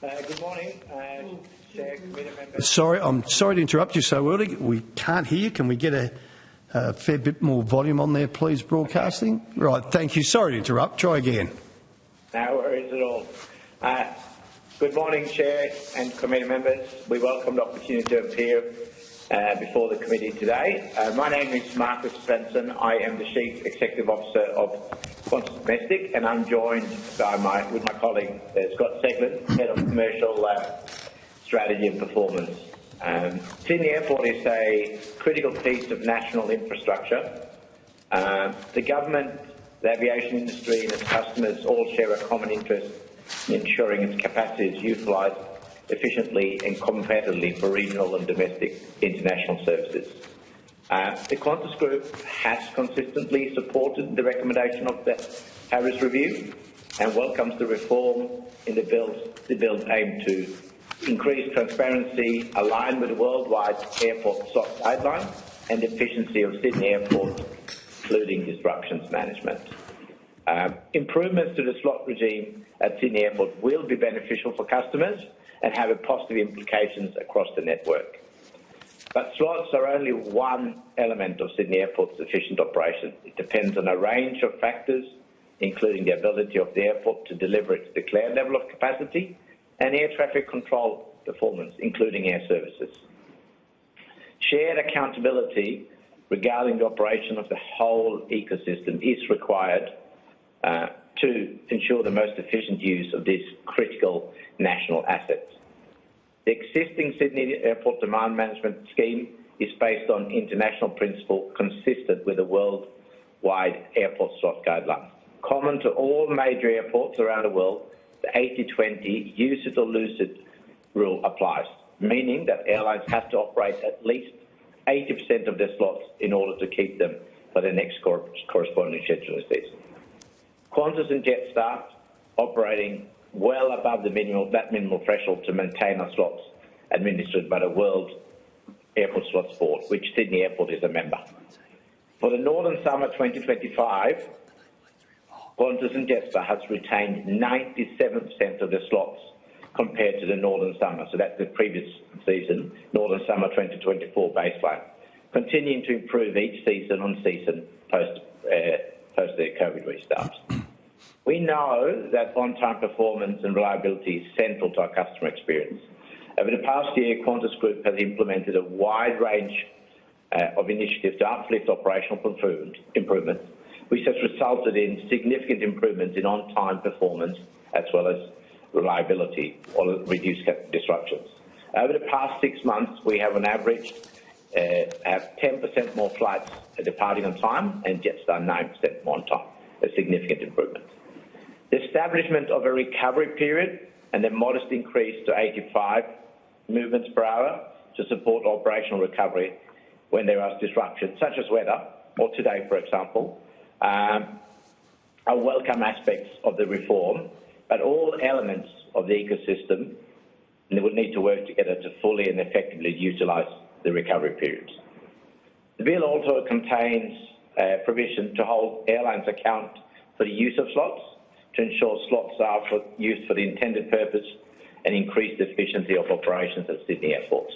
Good morning, Chair, committee members. Sorry, I'm sorry to interrupt you so early. We can't hear you. Can we get a fair bit more volume on there, please, broadcasting? Right, thank you. Sorry to interrupt. Try again. No worries at all. Good morning, Chair and committee members. We welcome the opportunity to appear before the committee today. My name is Marcus Benson. I am the Chief Executive Officer of Qantas Domestic, and I'm joined by with my colleague Scott Seglin, Head of Commercial Strategy and Performance. Sydney Airport is a critical piece of national infrastructure. The government, the aviation industry and its customers all share a common interest in ensuring its capacity is utilised efficiently and competitively for regional and domestic international services. The Qantas Group has consistently supported the recommendation of the Harris Review and welcomes the reform in the bill aimed to increase transparency, align with the worldwide airport slot guidelines and efficiency of Sydney Airport, including disruptions management. Improvements to the slot regime at Sydney Airport will be beneficial for customers and have a positive implications across the network. But slots are only one element of Sydney Airport's efficient operation. It depends on a range of factors, including the ability of the airport to deliver its declared level of capacity and air traffic control performance, including air services. Shared accountability regarding the operation of the whole ecosystem is required to ensure the most efficient use of these critical national assets. The existing Sydney Airport demand management scheme is based on international principle consistent with the worldwide airport slot guidelines. Common to all major airports around the world, the 80-20 use it or lose it rule applies, meaning that airlines have to operate at least 80% of their slots in order to keep them for the next corresponding scheduling season. Qantas and Jetstar operating well above that minimal threshold to maintain our slots administered by the World Airport Slots Board, which Sydney Airport is a member. For the Northern Summer 2025, Qantas and Jetstar has retained 97% of the slots compared to the Northern Summer, so that's the previous season, Northern Summer 2024 baseline, continuing to improve each season on season post the COVID restarts. We know that on-time performance and reliability is central to our customer experience. Over the past year, Qantas Group has implemented a wide range of initiatives to uplift operational improvements, which has resulted in significant improvements in on-time performance as well as reliability or reduced disruptions. Over the past 6 months, we have on average have 10% more flights departing on time and Jetstar 9% more on time, a significant improvement. The establishment of a recovery period and a modest increase to 85 movements per hour to support operational recovery when there are disruptions, such as weather, or today, for example, are welcome aspects of the reform, but all elements of the ecosystem will need to work together to fully and effectively utilise the recovery periods. The bill also contains provision to hold airlines account for the use of slots, to ensure slots are used for the intended purpose and increase the efficiency of operations at Sydney Airport.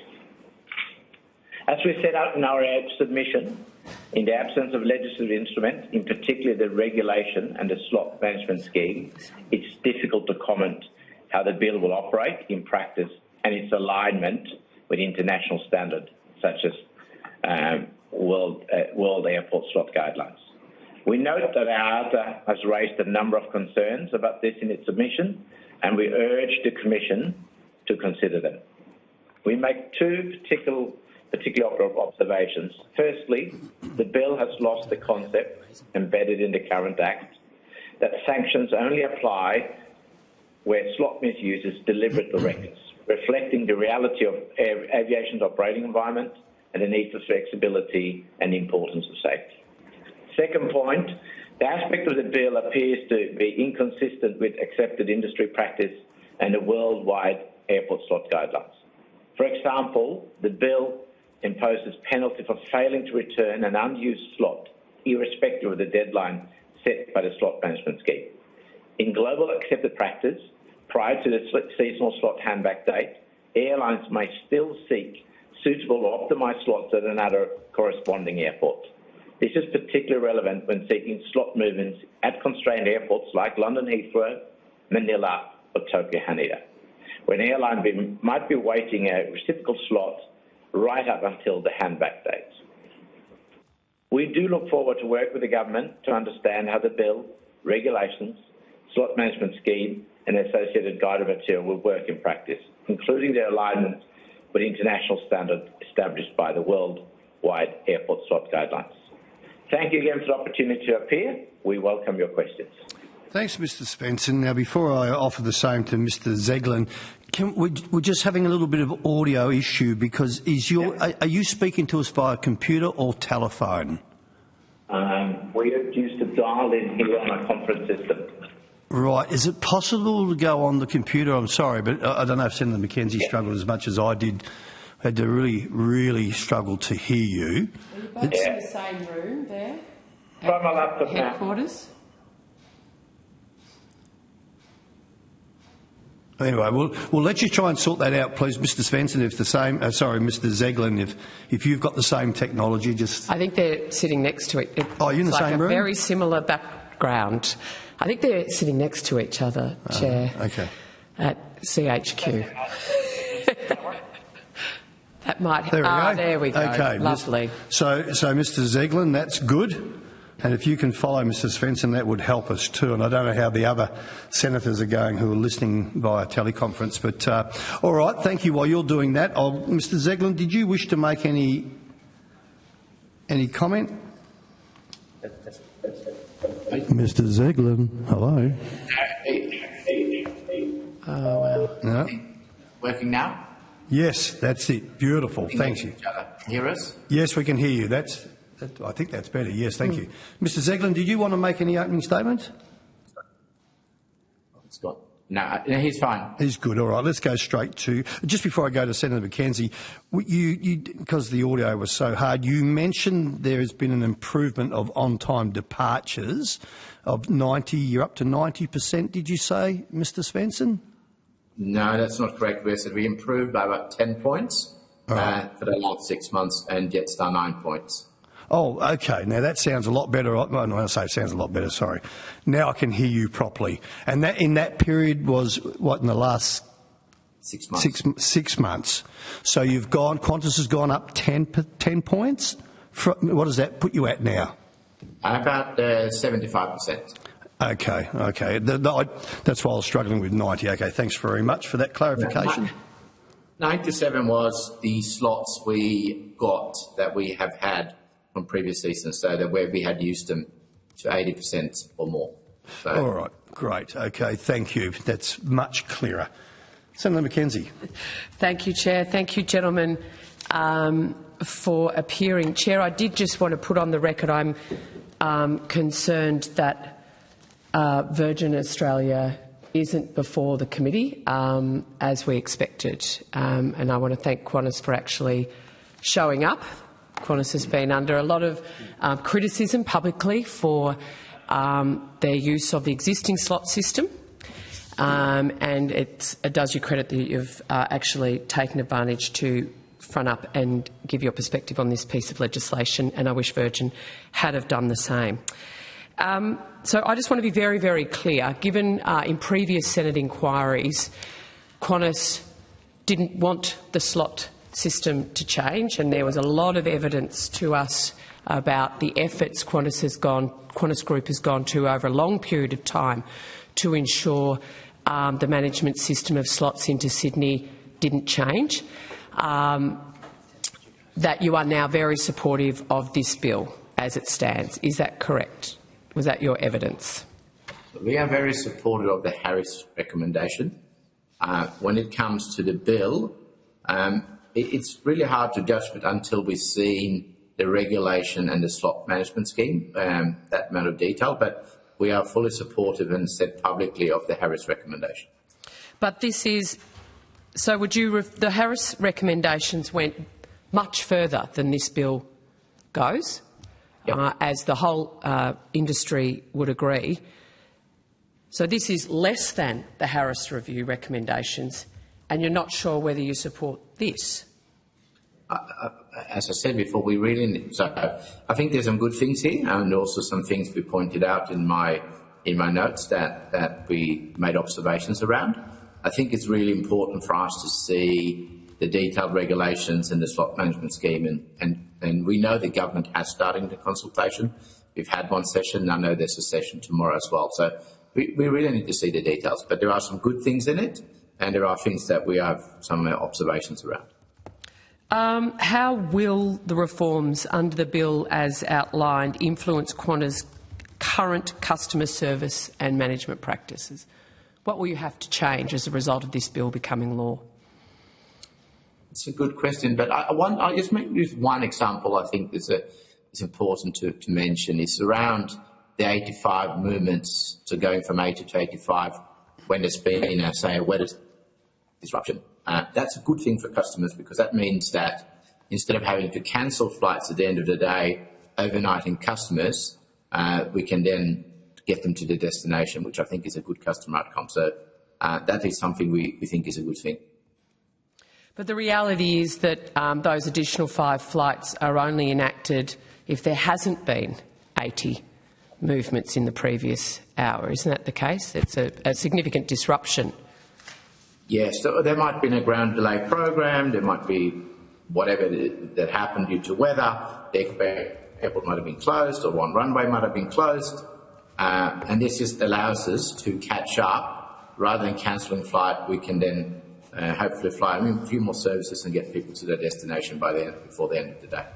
As we set out in our submission, in the absence of legislative instrument, in particular the regulation and the slot management scheme, it's difficult to comment how the bill will operate in practice and its alignment with international standards such as World Airport Slot Guidelines. We note that ARTA has raised a number of concerns about this in its submission, and we urge the Commission to consider them. We make two particular observations. Firstly, the bill has lost the concept embedded in the current Act that sanctions only apply where slot misuse is deliberate or reckless, reflecting the reality of aviation's operating environment and the need for flexibility and the importance of safety. Second point, the aspect of the bill appears to be inconsistent with accepted industry practice and the worldwide airport slot guidelines. For example, the bill imposes penalty for failing to return an unused slot, irrespective of the deadline set by the slot management scheme. In global accepted practice, Prior to the seasonal slot handback date, airlines may still seek suitable or optimised slots at another corresponding airport. This is particularly relevant when seeking slot movements at constrained airports like London Heathrow, Manila or Tokyo Haneda, when an airline might be waiting a reciprocal slot right up until the handback date. We do look forward to work with the government to understand how the bill, regulations, slot management scheme and associated guided material will work in practice, including their alignment with international standards established by the worldwide airport slot guidelines. Thank you again for the opportunity to appear. We welcome your questions. Thanks, Mr. Svensson. Now, before I offer the same to Mr. Zeglin, we're just having a little bit of audio issue because are you speaking to us via computer or telephone? We have used a dial-in here on a conference system. Right. Is it possible to go on the computer? I'm sorry, but I don't know if Senator McKenzie struggled as much as I did. I had to really struggle to hear you. Are you both in the same room there? Try my laptop now. Headquarters? Anyway, we'll let you try and sort that out, please, Mr. Svensson. If the same, Mr. Zeglin, if you've got the same technology, just. I think they're sitting next to it. Oh, you're in the same room? Very similar background. I think they're sitting next to each other, Chair. Okay. At CHQ. That might. There we go. There we go. Okay. Lovely. So, Mr. Zeglin, that's good. And if you can follow Mr. Svensson, that would help us too. And I don't know how the other senators are going who are listening via teleconference. But all right, thank you. While you're doing that, Mr. Zeglin, did you wish to make any comment? Mr. Zeglin, hello. Oh wow. No. Working now? Yes, that's it. Beautiful. Thank you. Hear us? Yes, we can hear you. I think that's better. Yes, thank you. Mr. Zeglin, did you want to make any opening statement? It's got. No, he's fine. He's good. All right, let's go straight to. Just before I go to Senator McKenzie, you because the audio was so hard, you mentioned there has been an improvement of on-time departures of 90. You're up to 90%. Did you say, Mr. Svensson? No, that's not correct. We improved by about 10 points for the last 6 months and Jetstar star 9 points. Oh, okay. Now that sounds a lot better. Well, no, I say it sounds a lot better. Sorry. Now I can hear you properly. And that in that period was what in the last 6 months. 6 months. So you've gone. Qantas has gone up 10 points. What does that put you at now? About 75%. Okay. That's why I was struggling with 90. Okay. Thanks very much for that clarification. 97 was the slots we got that we have had from previous seasons, so that where we had used them to 80% or more. So. All right, great. Okay, thank you. That's much clearer. Senator McKenzie. Thank you, Chair. Thank you, gentlemen, for appearing. Chair, I did just want to put on the record I'm concerned that Virgin Australia isn't before the committee as we expected, and I want to thank Qantas for actually showing up. Qantas has been under a lot of criticism publicly for their use of the existing slot system, and it does you credit that you've actually taken advantage to front up and give your perspective on this piece of legislation, and I wish Virgin had have done the same. So I just want to be very, very clear. Given in previous Senate inquiries, Qantas didn't want the slot system to change, and there was a lot of evidence to us about the efforts Qantas Group has gone to over a long period of time to ensure the management system of slots into Sydney didn't change. That you are now very supportive of this bill as it stands. Is that correct? Was that your evidence? We are very supportive of the Harris recommendation. When it comes to the bill, it's really hard to judge it until we've seen the regulation and the slot management scheme, that amount of detail, but we are fully supportive and said publicly of the Harris recommendation. But this is... So would you... The Harris recommendations went much further than this bill goes, yep. As the whole industry would agree. So this is less than the Harris Review recommendations, and you're not sure whether you support this. As I said before, we really need, so I think there's some good things here, and also some things we pointed out in my notes that we made observations around. I think it's really important for us to see the detailed regulations in the slot management scheme, and we know the government has started the consultation. We've had one session, and I know there's a session tomorrow as well. So we really need to see the details, but there are some good things in it, and there are things that we have some observations around. How will the reforms under the bill as outlined influence Qantas' current customer service and management practices? What will you have to change as a result of this bill becoming law? It's a good question, but I just make use one example I think is important to mention. It's around the 85 movements to going from 80 to 85 when there's been, say, a weather disruption. That's a good thing for customers because that means that instead of having to cancel flights at the end of the day, overnighting customers, we can then get them to the destination, which I think is a good customer outcome. So that is something we think is a good thing. But the reality is that those additional 5 flights are only enacted if there hasn't been 80 movements in the previous hour. Isn't that the case? It's a significant disruption. Yes, so there might be a ground delay program, there might be whatever that happened due to weather, the airport might have been closed or one runway might have been closed, and this just allows us to catch up. Rather than cancelling flight, we can then hopefully fly a few more services and get people to their destination before the end of the day.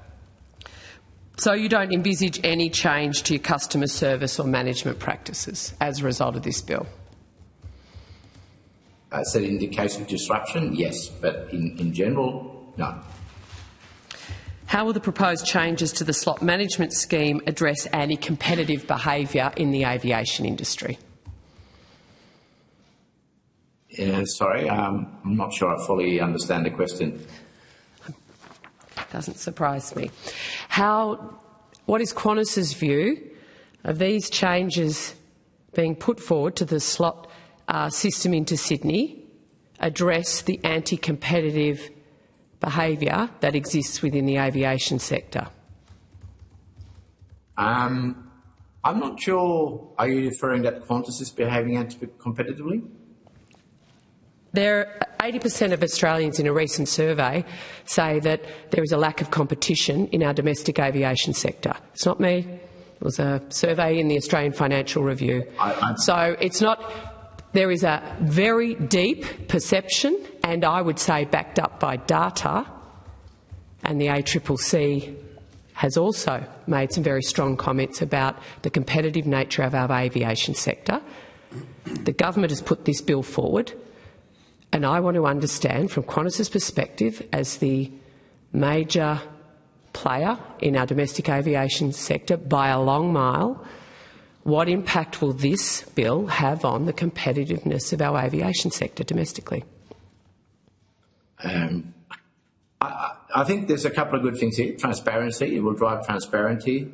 So you don't envisage any change to your customer service or management practices as a result of this bill? So in the case of disruption, yes, but in general, no. How will the proposed changes to the slot management scheme address anti-competitive behaviour in the aviation industry? Sorry, I'm not sure I fully understand the question. Doesn't surprise me. What is Qantas's view of these changes being put forward to the slot system into Sydney address the anti-competitive behaviour that exists within the aviation sector? I'm not sure. Are you referring that Qantas is behaving anti-competitively? 80% of Australians in a recent survey say that there is a lack of competition in our domestic aviation sector. It's not me. It was a survey in the Australian Financial Review. So it's not. There is a very deep perception, and I would say backed up by data, and the ACCC has also made some very strong comments about the competitive nature of our aviation sector. The government has put this bill forward, and I want to understand from Qantas's perspective as the major player in our domestic aviation sector by a long mile, what impact will this bill have on the competitiveness of our aviation sector domestically? I think there's a couple of good things here. Transparency, it will drive transparency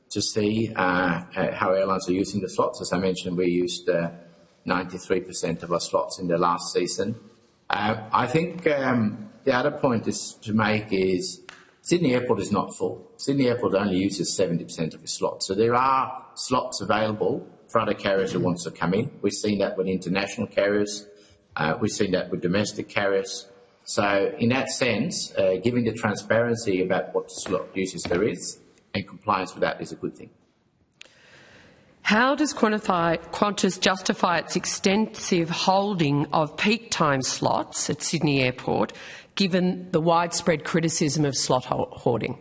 to see how airlines are using the slots. As I mentioned, we used 93% of our slots in the last season. I think the other point to make is Sydney Airport is not full. Sydney Airport only uses 70% of its slots. So there are slots available for other carriers who want to come in. We've seen that with international carriers. We've seen that with domestic carriers. So in that sense, giving the transparency about what slot uses there is and compliance with that is a good thing. How does Qantas justify its extensive holding of peak time slots at Sydney Airport, given the widespread criticism of slot hoarding?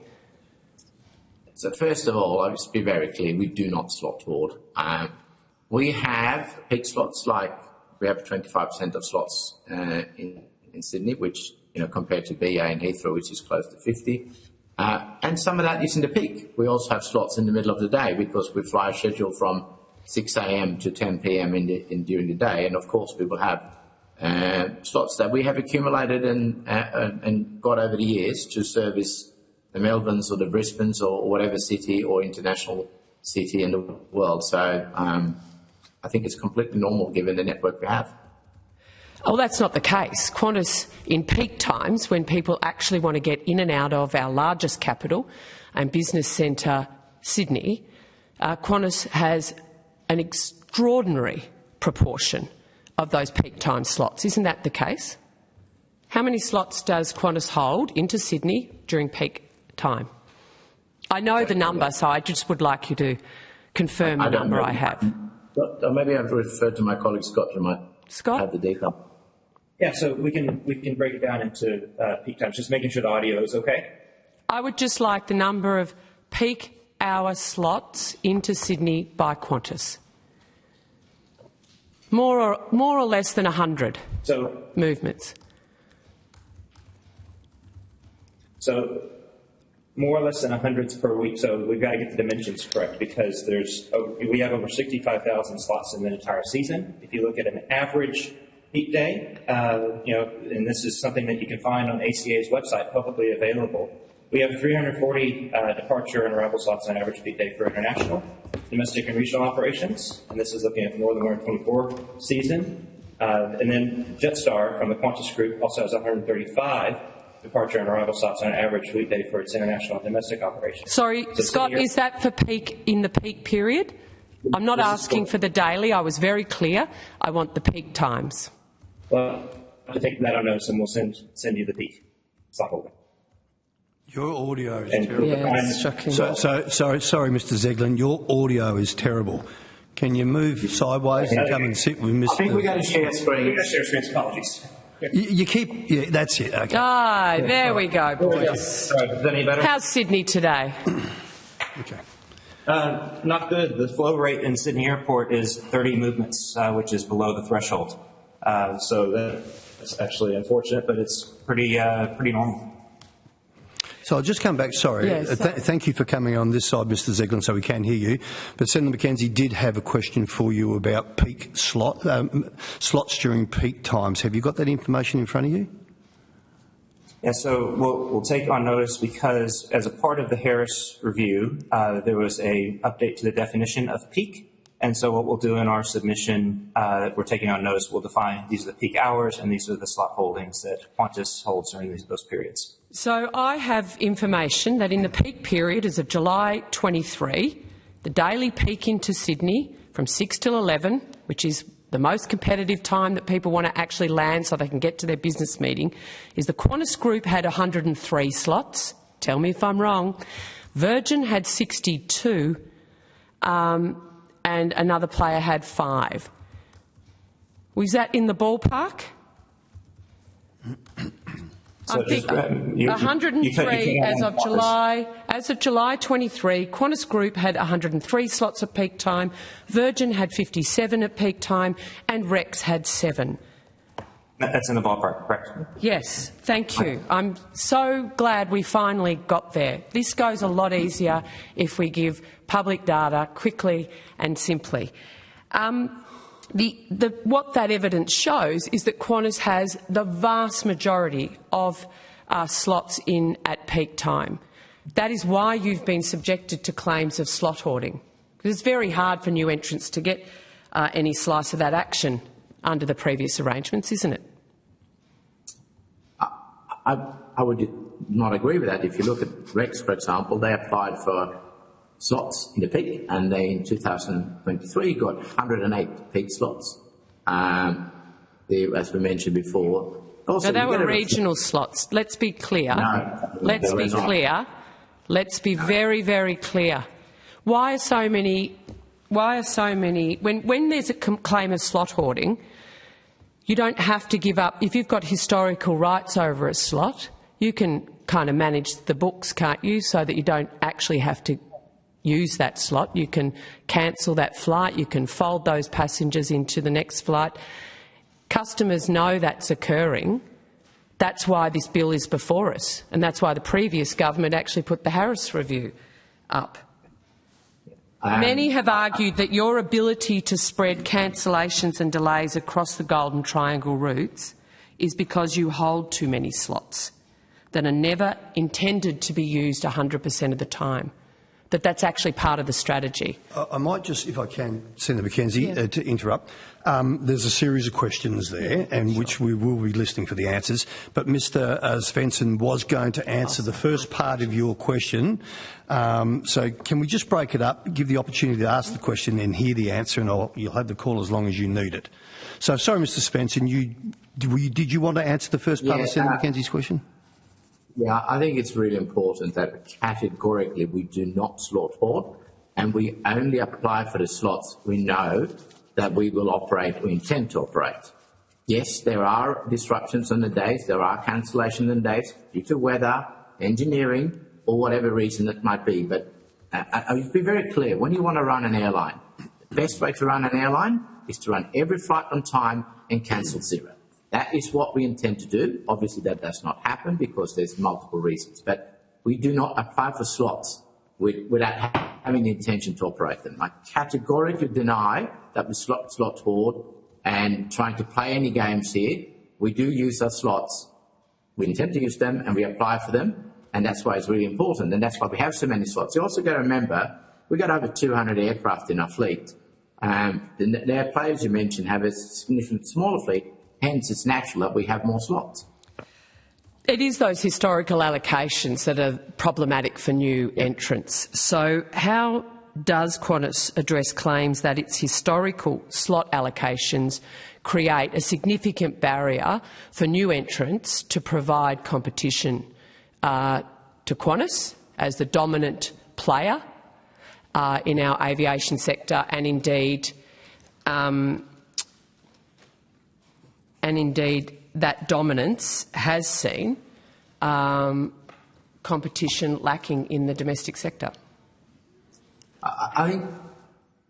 So first of all, I'll just be very clear, we do not slot hoard. We have peak slots, like we have 25% of slots in Sydney, which, compared to BA and Heathrow, which is close to 50. And some of that is in the peak. We also have slots in the middle of the day because we fly a schedule from 6 a.m. to 10 p.m. during the day. And of course, we will have slots that we have accumulated and got over the years to service the Melbournes or the Brisbanes or whatever city or international city in the world. So I think it's completely normal given the network we have. Oh, that's not the case. Qantas, in peak times, when people actually want to get in and out of our largest capital and business centre, Sydney, Qantas has an extraordinary proportion of those peak time slots. Isn't that the case? How many slots does Qantas hold into Sydney during peak time? I know the number, so I just would like you to confirm the number I have. Maybe I've referred to my colleague Scott, who might have the data. Yeah, so we can break it down into peak times, just making sure the audio is okay. I would just like the number of peak hour slots into Sydney by Qantas. More or less than 100 movements. So more or less than 100 per week. So we've got to get the dimensions correct because we have over 65,000 slots in the entire season. If you look at an average peak day, and this is something that you can find on ACA's website, publicly available. We have 340 departure and arrival slots on average peak day for international, domestic and regional operations, and this is looking at the Northern 124 season. And then Jetstar from the Qantas Group also has 135 departure and arrival slots on average weekday for its international and domestic operations. Sorry, so Scott, is that for peak in the peak period? I'm not asking for the daily. I was very clear. I want the peak times. Well, to take that on notice, and we'll send you the peak slot holding. Your audio is terrible. Yeah, it's shocking. Sorry, Mr. Zeglin, your audio is terrible. Can you move sideways and come and sit with Mr. I think we're going to share screen. We're going to share screens. Apologies. You keep... Yeah, that's it. Okay. Ah, there we go, boys. Is that any better? How's Sydney today? Okay. Not good. The flow rate in Sydney Airport is 30 movements, which is below the threshold. So that's actually unfortunate, but it's pretty normal. So I'll just come back, sorry. Yes. Thank you for coming on this side, Mr. Zeglin, so we can hear you. But Senator McKenzie did have a question for you about peak slots during peak times. Have you got that information in front of you? Yeah, so we'll take on notice because as a part of the Harris review, there was a update to the definition of peak. And so what we'll do in our submission, we're taking on notice, we'll define these are the peak hours and these are the slot holdings that Qantas holds during those periods. So I have information that in the peak period as of July 23, the daily peak into Sydney from 6 till 11, which is the most competitive time that people want to actually land so they can get to their business meeting, is the Qantas Group had 103 slots. Tell me if I'm wrong. Virgin had 62 and another player had 5. Was that in the ballpark? So I think 103 as of July 23, Qantas Group had 103 slots at peak time, Virgin had 57 at peak time, and Rex had 7. That's in the ballpark, correct? Yes, thank you. I'm so glad we finally got there. This goes a lot easier if we give public data quickly and simply. What that evidence shows is that Qantas has the vast majority of slots in at peak time. That is why you've been subjected to claims of slot hoarding. It's very hard for new entrants to get any slice of that action under the previous arrangements, isn't it? I would not agree with that. If you look at Rex, for example, they applied for slots in the peak, and they in 2023 got 108 peak slots. As we mentioned before. Also, now, they were regional slots. Let's be clear. No, let's be clear. Let's be very, very clear. Why are so many? When there's a claim of slot hoarding, you don't have to give up. If you've got historical rights over a slot, you can kind of manage the books, can't you, so that you don't actually have to use that slot. You can cancel that flight. You can fold those passengers into the next flight. Customers know that's occurring. That's why this bill is before us, and that's why the previous government actually put the Harris review up. Many have argued that your ability to spread cancellations and delays across the Golden Triangle routes is because you hold too many slots that are never intended to be used 100% of the time. that's actually part of the strategy. I might just, if I can, Senator McKenzie, to interrupt. There's a series of questions there, and which we will be listening for the answers. But Mr. Svensson was going to answer the first part of your question. So can we just break it up, give the opportunity to ask the question, and hear the answer, and you'll have the call as long as you need it. So, sorry, Mr. Svensson, did you want to answer the first part of Senator McKenzie's question? Yeah, I think it's really important that categorically we do not slot hoard, and we only apply for the slots we know that we will operate or intend to operate. Yes, there are disruptions on the days, there are cancellations on days due to weather, engineering, or whatever reason it might be. But I would be very clear, when you want to run an airline, the best way to run an airline is to run every flight on time and cancel zero. That is what we intend to do. Obviously, that does not happen because there's multiple reasons. But we do not apply for slots without having the intention to operate them. I categorically deny that we slot hoard and trying to play any games here. We do use our slots. We intend to use them and we apply for them. And that's why it's really important. And that's why we have so many slots. You also got to remember, we've got over 200 aircraft in our fleet. The airplanes you mentioned have a significantly smaller fleet. Hence, it's natural that we have more slots. It is those historical allocations that are problematic for new entrants. So how does Qantas address claims that its historical slot allocations create a significant barrier for new entrants to provide competition to Qantas as the dominant player in our aviation sector, and indeed that dominance has seen competition lacking in the domestic sector? I think,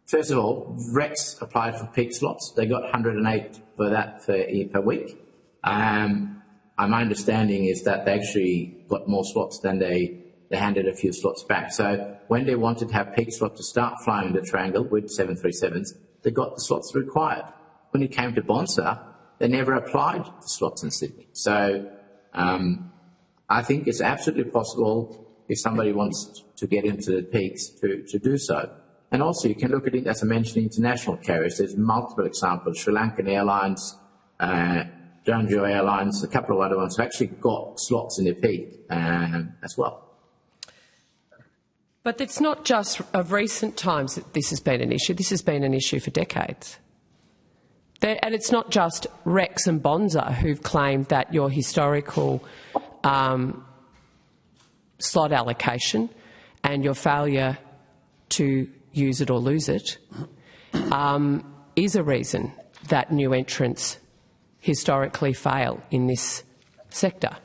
first of all, Rex applied for peak slots. They got 108 for that per week. My understanding is that they actually got more slots than they handed a few slots back. So when they wanted to have peak slot to start flying the triangle with 737s, they got the slots required. When it came to Bonsa, they never applied the slots in Sydney. So I think it's absolutely possible if somebody wants to get into the peaks to do so. And also you can look at it, as I mentioned, international carriers. There's multiple examples. Sri Lankan Airlines, Jeonju Airlines, a couple of other ones who actually got slots in their peak as well. But it's not just of recent times that this has been an issue. This has been an issue for decades. And it's not just Rex and Bonza who've claimed that your historical slot allocation and your failure to use it or lose it is a reason that new entrants historically fail in this sector.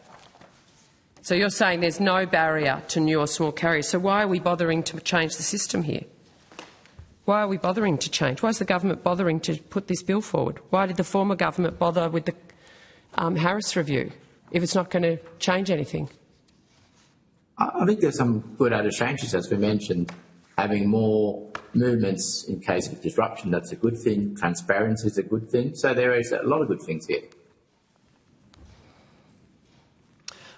So you're saying there's no barrier to new or small carriers. So why are we bothering to change the system here? Why are we bothering to change? Why is the government bothering to put this bill forward? Why did the former government bother with the Harris review if it's not going to change anything? I think there's some good other changes, as we mentioned. Having more movements in case of disruption, that's a good thing. Transparency is a good thing. So there is a lot of good things here.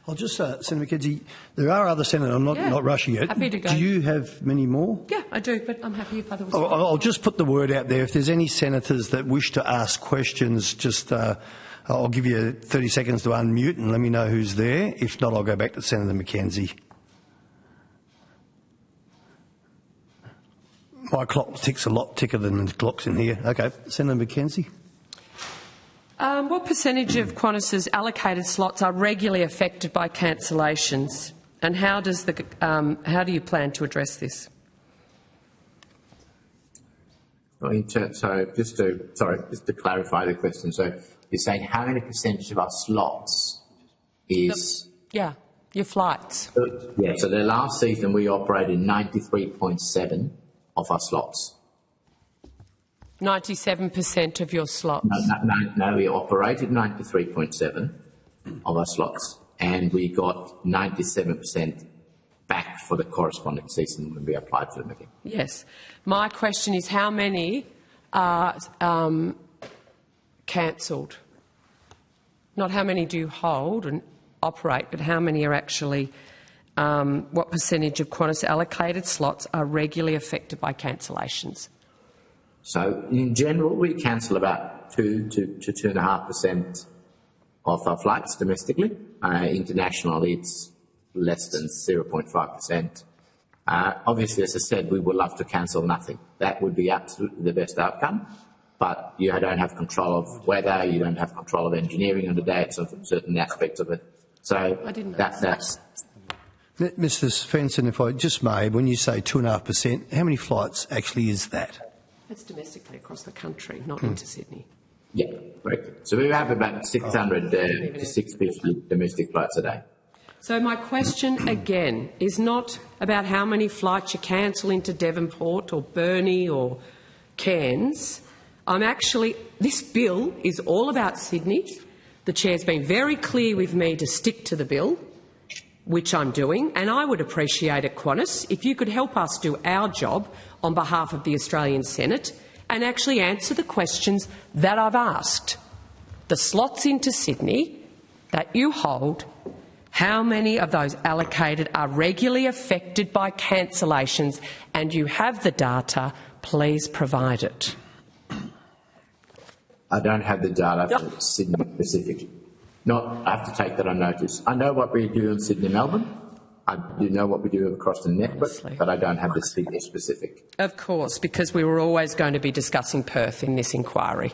I'll just, Senator McKenzie, there are other senators. I'm not rushing it. Happy to go. Do you have many more? Yeah, I do, but I'm happy if others. I'll just put the word out there. If there's any senators that wish to ask questions, just I'll give you 30 seconds to unmute and let me know who's there. If not, I'll go back to Senator McKenzie. My clock ticks a lot ticker than the clocks in here. Okay, Senator McKenzie. What percentage of Qantas's allocated slots are regularly affected by cancellations, and how do you plan to address this? Just to clarify the question. So you're saying how many percentage of our slots is? Your flights. Yeah. So the last season we operated 93.7 of our slots. 97% of your slots? No, we operated 93.7 of our slots, and we got 97% back for the corresponding season when we applied for them again. Yes. My question is how many are cancelled? Not how many do you hold and operate, but how many are actually what percentage of Qantas allocated slots are regularly affected by cancellations? So in general, we cancel about 2 to 2.5% of our flights domestically. Internationally, it's less than 0.5%. Obviously, as I said, we would love to cancel nothing. That would be absolutely the best outcome. But you don't have control of weather, you don't have control of engineering on the day, of certain aspects of it. So that's... Mr. Svensson, if I just may, when you say 2.5%, how many flights actually is that? That's domestically across the country, not into Sydney. Yeah, correct. So we have about 600 to 650 domestic flights a day. So my question again is not about how many flights you cancel into Devonport or Burnie or Cairns. This bill is all about Sydney. The Chair's been very clear with me to stick to the bill, which I'm doing, and I would appreciate it, Qantas, if you could help us do our job on behalf of the Australian Senate and actually answer the questions that I've asked. The slots into Sydney that you hold, how many of those allocated are regularly affected by cancellations, and you have the data, please provide it. I don't have the data for Sydney specifically. I have to take that on notice. I know what we do in Sydney-Melbourne. I do know what we do across the network, but I don't have the Sydney specific. Of course, because we were always going to be discussing Perth in this inquiry.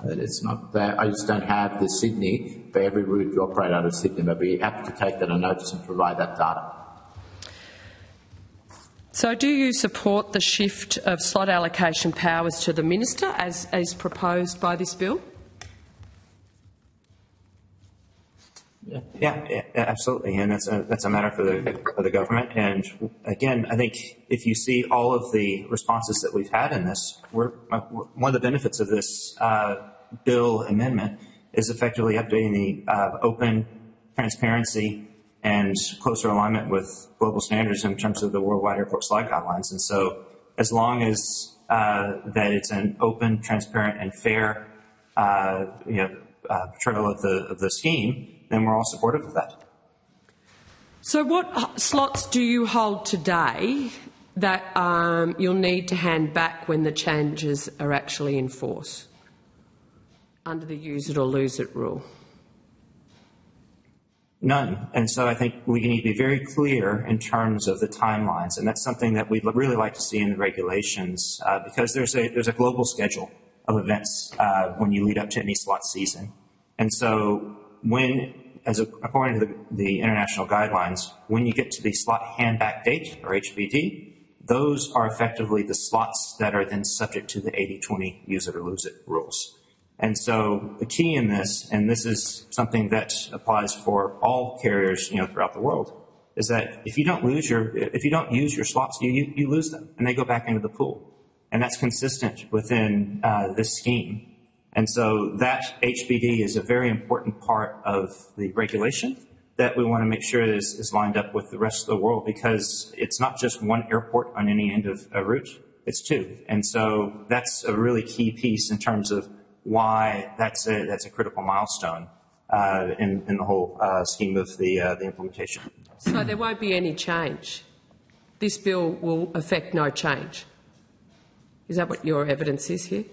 It's not that. I just don't have the Sydney for every route you operate out of Sydney, but we have to take that on notice and provide that data. So do you support the shift of slot allocation powers to the Minister as proposed by this bill? Yeah, absolutely, and that's a matter for the government. And again, I think if you see all of the responses that we've had in this, one of the benefits of this bill amendment is effectively updating the open transparency and closer alignment with global standards in terms of the worldwide airport slot guidelines. And so, as long as that it's an open, transparent, and fair portrayal of the scheme, then we're all supportive of that. So what slots do you hold today that you'll need to hand back when the changes are actually in force under the use it or lose it rule? None. And so I think we need to be very clear in terms of the timelines, and that's something that we'd really like to see in the regulations because there's a global schedule of events when you lead up to any slot season. And so according to the international guidelines, when you get to the slot handback date, or HBD, those are effectively the slots that are then subject to the 80-20 use it or lose it rules. And so the key in this, and this is something that applies for all carriers, throughout the world, is that if you don't use your slots, you lose them, and they go back into the pool. And that's consistent within this scheme. And so that HBD is a very important part of the regulation that we want to make sure is lined up with the rest of the world, because it's not just one airport on any end of a route, it's two. And so that's a really key piece in terms of why that's a critical milestone in the whole scheme of the implementation. So there won't be any change. This bill will affect no change. Is that what your evidence is here?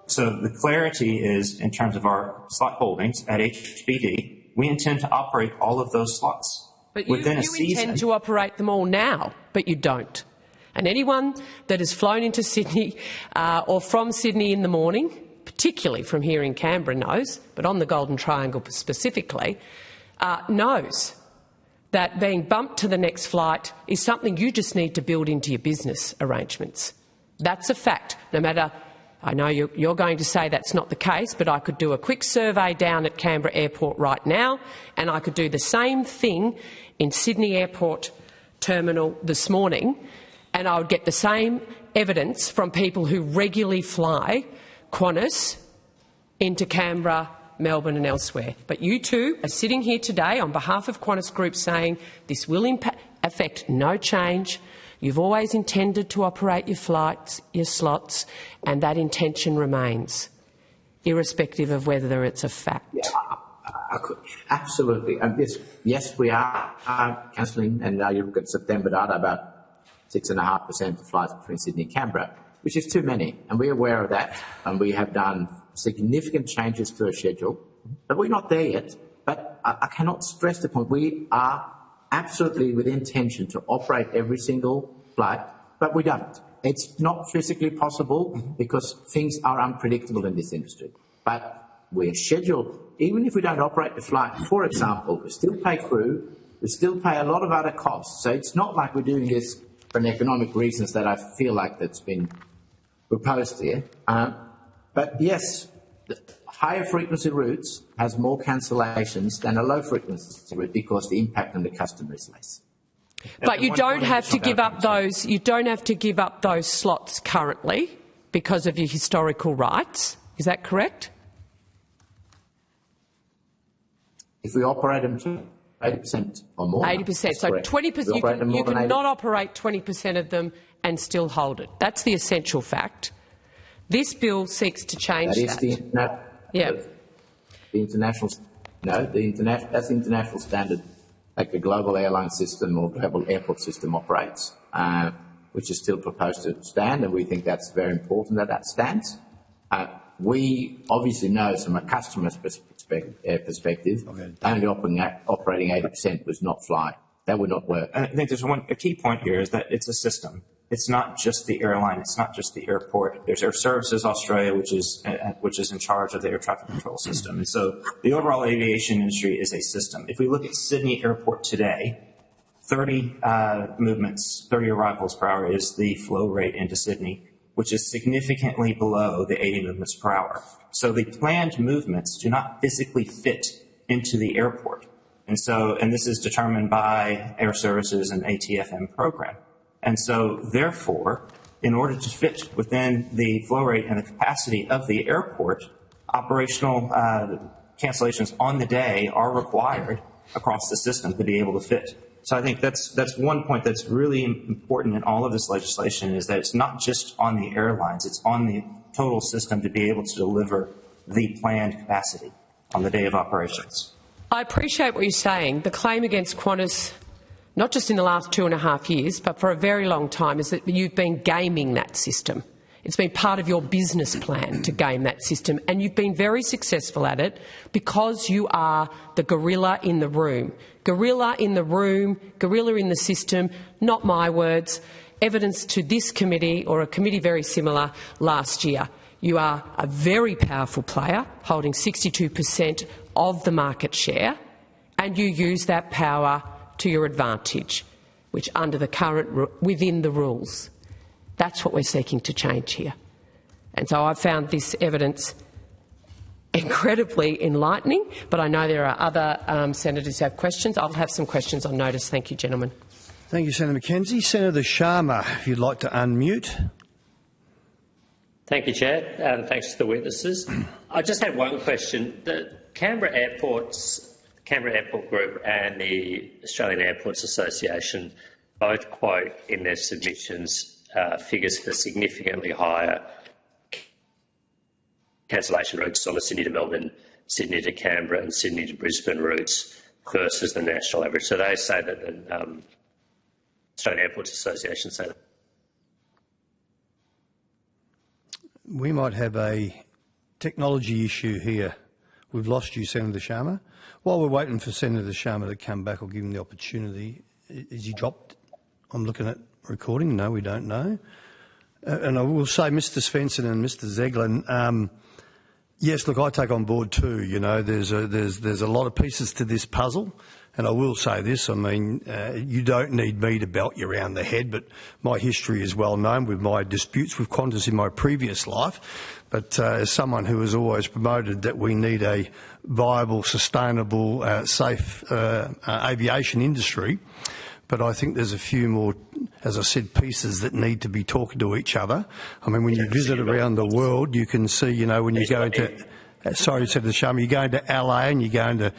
So the clarity is, in terms of our slot holdings at HBD, we intend to operate all of those slots within a season. You intend to operate them all now, but you don't. And anyone that has flown into Sydney or from Sydney in the morning, particularly from here in Canberra, knows, but on the Golden Triangle specifically, knows that being bumped to the next flight is something you just need to build into your business arrangements. That's a fact, no matter... I know you're going to say that's not the case, but I could do a quick survey down at Canberra Airport right now, and I could do the same thing in Sydney Airport Terminal this morning, and I would get the same evidence from people who regularly fly Qantas into Canberra, Melbourne and elsewhere. But you two are sitting here today on behalf of Qantas Group saying this will affect no change. You've always intended to operate your flights, your slots, and that intention remains, irrespective of whether it's a fact. Yeah, Absolutely. And yes, we are cancelling, and now you look at September data, about 6.5% of flights between Sydney and Canberra, which is too many. And we're aware of that, and we have done significant changes to our schedule. But we're not there yet. But I cannot stress the point. We are absolutely with intention to operate every single flight, but we don't. It's not physically possible because things are unpredictable in this industry. But we're scheduled, even if we don't operate the flight, for example, we still pay crew, we still pay a lot of other costs. So it's not like we're doing this for economic reasons that I feel like that's been proposed here. But yes, the higher frequency routes has more cancellations than a low frequency route because the impact on the customer is less. But you don't have to give up those. You don't have to give up those slots currently because of your historical rights. Is that correct? If we operate them to 80% or more. 80%. So 20%. You cannot operate 20% of them and still hold it. That's the essential fact. This bill seeks to change that. The international. No, that's the international standard, like the global airline system or global airport system operates, which is still proposed to stand, and we think that's very important that stands. We obviously know from a customer's perspective, only operating 80% was not fly. That would not work. I think there's a key point here is that it's a system. It's not just the airline. It's not just the airport. There's Air Services Australia, which is in charge of the air traffic control system. And so the overall aviation industry is a system. If we look at Sydney Airport today, 30 arrivals per hour is the flow rate into Sydney, which is significantly below the 80 movements per hour. So the planned movements do not physically fit into the airport. And this is determined by Air Services and ATFM program. And so, therefore, in order to fit within the flow rate and the capacity of the airport, operational cancellations on the day are required across the system to be able to fit. So I think that's one point that's really important in all of this legislation, is that it's not just on the airlines, it's on the total system to be able to deliver the planned capacity on the day of operations. I appreciate what you're saying. The claim against Qantas, not just in the last 2.5 years, but for a very long time, is that you've been gaming that system. It's been part of your business plan to game that system, and you've been very successful at it because you are the gorilla in the room. Gorilla in the room, gorilla in the system, not my words. Evidence to this committee, or a committee very similar, last year. You are a very powerful player, holding 62% of the market share, and you use that power to your advantage, which under the current within the rules. That's what we're seeking to change here. And so I've found this evidence incredibly enlightening, but I know there are other senators who have questions. I'll have some questions on notice. Thank you, gentlemen. Thank you, Senator McKenzie. Senator Sharma, if you'd like to unmute. Thank you, Chair, and thanks to the witnesses. I just had one question. The Canberra Airport Group and the Australian Airports Association both quote in their submissions figures for significantly higher cancellation routes on the Sydney to Melbourne, Sydney to Canberra and Sydney to Brisbane routes versus the national average. So they say that the Australian Airports Association say that. We might have a technology issue here. We've lost you, Senator Sharma. While we're waiting for Senator Sharma to come back, I'll give him the opportunity. Is he dropped? I'm looking at recording. No, we don't know. And I will say, Mr. Svensson and Mr. Zeglin, yes, look, I take on board too. You know, there's a lot of pieces to this puzzle. And I will say this, I mean, you don't need me to belt you around the head, but my history is well known with my disputes with Qantas in my previous life. But as someone who has always promoted that we need a viable, sustainable, safe aviation industry, but I think there's a few more, as I said, pieces that need to be talking to each other. I mean, when you visit around the world, you can see, you know, when you go into, sorry, Senator Sharma, you go into LA and you go into,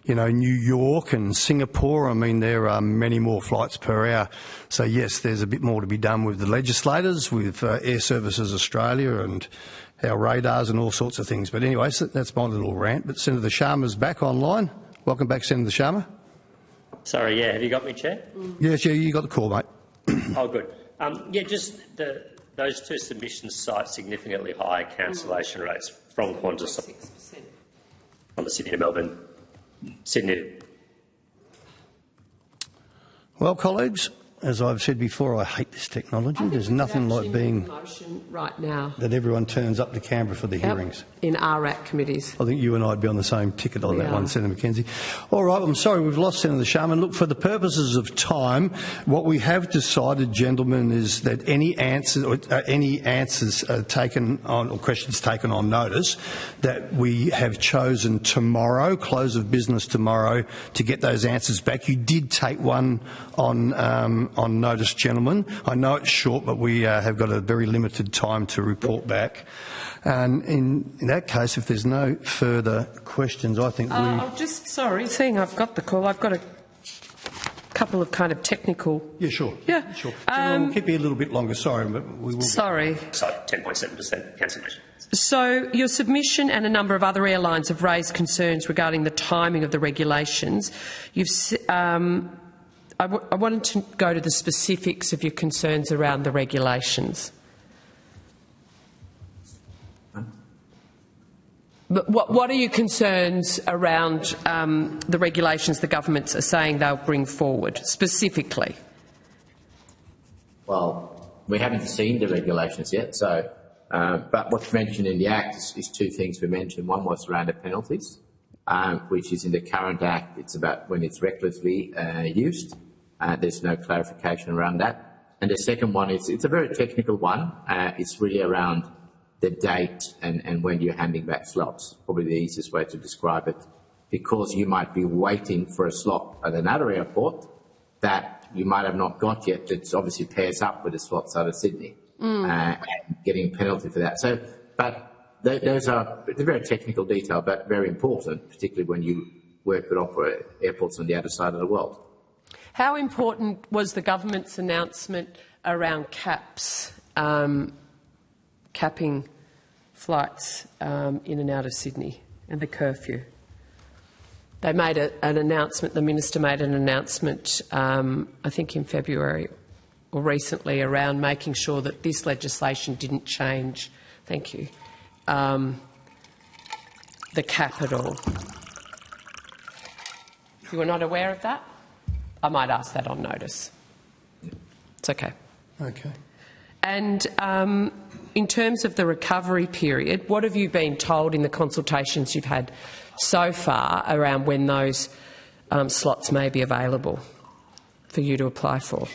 you know, New York and Singapore. I mean, there are many more flights per hour. So, yes, there's a bit more to be done with the legislators, with Air Services Australia and our radars and all sorts of things. But anyway, so that's my little rant. But Senator Sharma's back online. Welcome back, Senator Sharma. Sorry, yeah, have you got me, Chair? Yes, yeah, you got the call, mate. Oh, good. Yeah, just those two submissions cite significantly higher cancellation rates from Qantas on the Sydney to Melbourne. Sydney. Well, colleagues, as I've said before, I hate this technology. There's nothing like being motion right now that everyone turns up to Canberra for the hearings. in RAC committees. I think you and I would be on the same ticket on that Yeah. one, Senator McKenzie. All right, I'm sorry we've lost Senator Sharma. Look, for the purposes of time, what we have decided, gentlemen, is that any answers taken on, or questions taken on notice, that we have chosen tomorrow, close of business tomorrow, to get those answers back. You did take one on notice, gentlemen. I know it's short, but we have got a very limited time to report back. And in that case, if there's no further questions, I think I'll just, sorry, seeing I've got the call, I've got a couple of kind of technical... Yeah, sure. Yeah. Sure. We'll keep you a little bit longer, sorry, but we will... Sorry. So 10.7% cancellation. So your submission and a number of other airlines have raised concerns regarding the timing of the regulations. I wanted to go to the specifics of your concerns around the regulations. But what are your concerns around the regulations the governments are saying they'll bring forward, specifically? Well, we haven't seen the regulations yet, so but what's mentioned in the Act is two things we mentioned. One was around the penalties, which is in the current Act. It's about when it's recklessly used. There's no clarification around that. And the second one is, it's a very technical one. It's really around the date and when you're handing back slots. Probably the easiest way to describe it, because you might be waiting for a slot at another airport that you might have not got yet. That obviously pairs up with the slots out of Sydney, and getting a penalty for that. So, but those are very technical detail, but very important, particularly when you work with airports on the other side of the world. How important was the government's announcement around caps, capping flights in and out of Sydney and the curfew? They made an announcement, the Minister made an announcement, I think in February or recently, around making sure that this legislation didn't change, thank you, the cap at all. You were not aware of that? I might ask that on notice. It's okay. Okay. And in terms of the recovery period, what have you been told in the consultations you've had so far around when those slots may be available for you to apply for?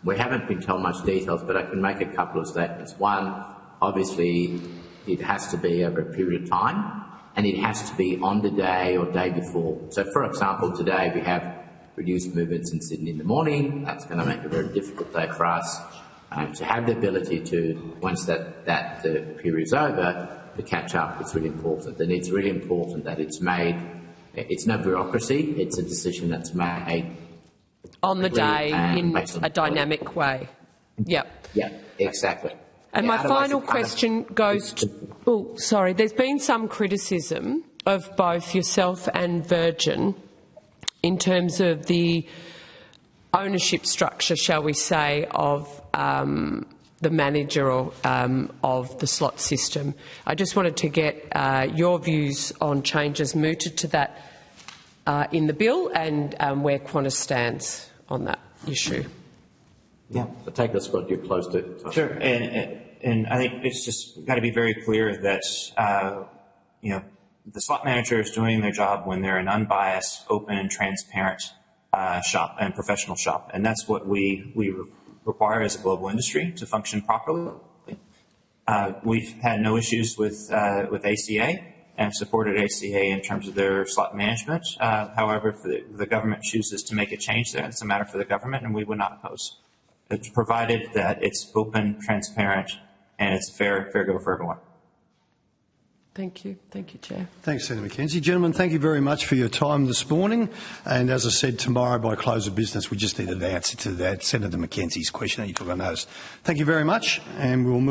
We haven't been told much details, but I can make a couple of statements. One, obviously, it has to be over a period of time, and it has to be on the day or day before. So, for example, today we have reduced movements in Sydney in the morning. That's going to make a very difficult day for us. To have the ability to, once that period is over, to catch up, it's really important. And it's really important that it's made, it's no bureaucracy, it's a decision that's made on the day in a dynamic way. Yep. Yeah, exactly. And my final question goes to... Oh, sorry. There's been some criticism of both yourself and Virgin in terms of the ownership structure, shall we say, of the manager or, of the slot system. I just wanted to get your views on changes mooted to that in the bill and where Qantas stands on that issue. Yeah, so take this, Scott, you're close to it. Sure, and I think it's just got to be very clear that, the slot manager is doing their job when they're an unbiased, open and transparent shop and professional shop. And that's what we require as a global industry to function properly. We've had no issues with ACA and supported ACA in terms of their slot management. However, if the government chooses to make a change there, it's a matter for the government, and we would not oppose. It's provided that it's open, transparent, and it's fair go for everyone. Thank you. Thank you, Chair. Thanks, Senator McKenzie. Gentlemen, thank you very much for your time this morning. And as I said, tomorrow by close of business, we just need an answer to that Senator McKenzie's question that you took on notice. Thank you very much, and we'll move